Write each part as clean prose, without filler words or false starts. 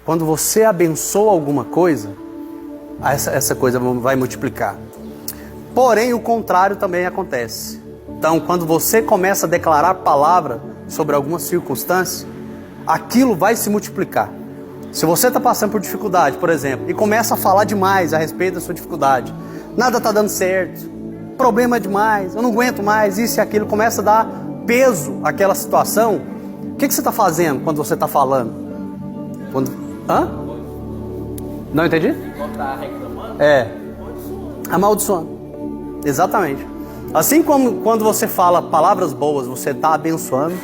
Quando você abençoa alguma coisa, essa coisa vai multiplicar. Porém, o contrário também acontece. Então, quando você começa a declarar palavra sobre alguma circunstância, aquilo vai se multiplicar. Se você está passando por dificuldade, por exemplo, e começa a falar demais a respeito da sua dificuldade, nada está dando certo, problema demais, eu não aguento mais, isso e aquilo, começa a dar peso àquela situação, o que você está fazendo quando você está falando? Hã? Não entendi? Quando está reclamando? Amaldiçoando. Exatamente. Assim como quando você fala palavras boas, você está abençoando.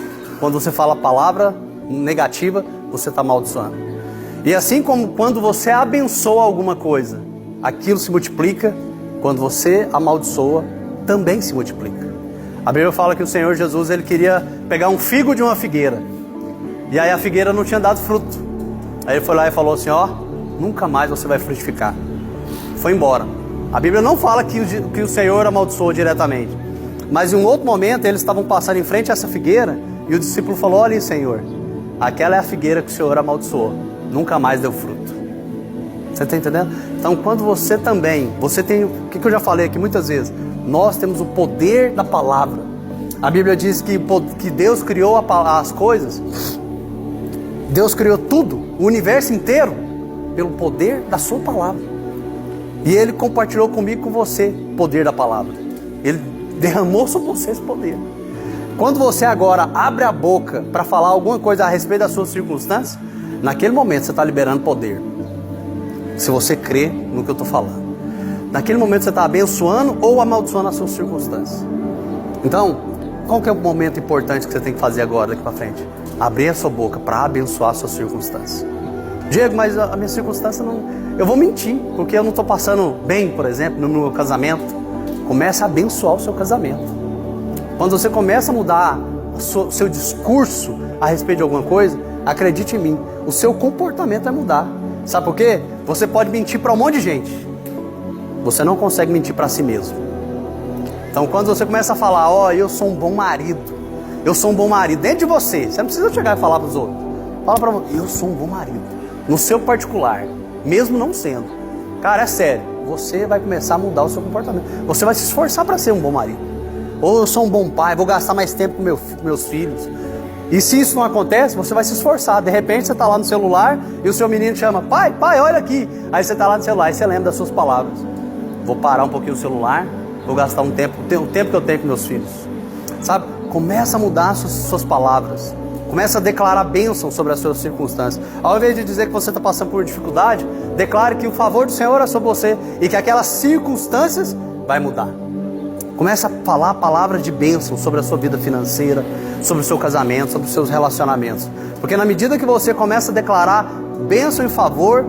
Quando você fala palavra negativa, você está amaldiçoando. E assim como quando você abençoa alguma coisa, aquilo se multiplica. Quando você amaldiçoa, também se multiplica. A Bíblia fala que o Senhor Jesus, ele queria pegar um figo de uma figueira. E aí a figueira não tinha dado fruto. Aí ele foi lá e falou assim, nunca mais você vai frutificar. Foi embora. A Bíblia não fala que o Senhor amaldiçoou diretamente. Mas em um outro momento, eles estavam passando em frente a essa figueira, e o discípulo falou, olha aí, Senhor, aquela é a figueira que o Senhor amaldiçoou. Nunca mais deu fruto. Você está entendendo? Então, quando você também, você tem, o que eu já falei aqui muitas vezes, nós temos o poder da palavra. A Bíblia diz que Deus criou as coisas, Deus criou tudo, o universo inteiro, pelo poder da sua palavra. E Ele compartilhou comigo e com você o poder da palavra. Ele derramou sobre você esse poder. Quando você agora abre a boca para falar alguma coisa a respeito das suas circunstâncias, naquele momento você está liberando poder. Se você crê no que eu estou falando. Naquele momento você está abençoando ou amaldiçoando as suas circunstâncias. Então, qual que é o momento importante que você tem que fazer agora, daqui para frente? Abrir a sua boca para abençoar as suas circunstâncias. Diego, mas a minha circunstância não... Eu vou mentir, porque eu não estou passando bem, por exemplo, no meu casamento. Comece a abençoar o seu casamento. Quando você começa a mudar o seu discurso a respeito de alguma coisa, acredite em mim, o seu comportamento vai mudar. Sabe por quê? Você pode mentir para um monte de gente. Você não consegue mentir para si mesmo. Então, quando você começa a falar, eu sou um bom marido, eu sou um bom marido, dentro de você não precisa chegar e falar para os outros. Fala para você, eu sou um bom marido, no seu particular, mesmo não sendo. Cara, é sério, você vai começar a mudar o seu comportamento. Você vai se esforçar para ser um bom marido. Ou eu sou um bom pai, vou gastar mais tempo com meus filhos. E se isso não acontece, você vai se esforçar. De repente você está lá no celular e o seu menino chama, pai, olha aqui. Aí você está lá no celular e você lembra das suas palavras. Vou parar um pouquinho o celular, vou gastar o tempo que eu tenho com meus filhos. Sabe? Começa a mudar suas palavras. Começa a declarar bênção sobre as suas circunstâncias. Ao invés de dizer que você está passando por dificuldade, declare que o favor do Senhor é sobre você e que aquelas circunstâncias vai mudar. Começa a falar palavras de bênção sobre a sua vida financeira, sobre o seu casamento, sobre os seus relacionamentos. Porque na medida que você começa a declarar bênção e favor,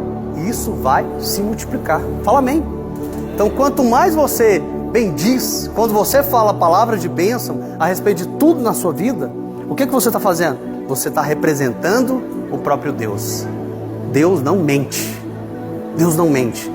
isso vai se multiplicar. Fala amém. Então, quanto mais você bendiz, quando você fala palavras de bênção a respeito de tudo na sua vida, o que você está fazendo? Você está representando o próprio Deus. Deus não mente. Deus não mente.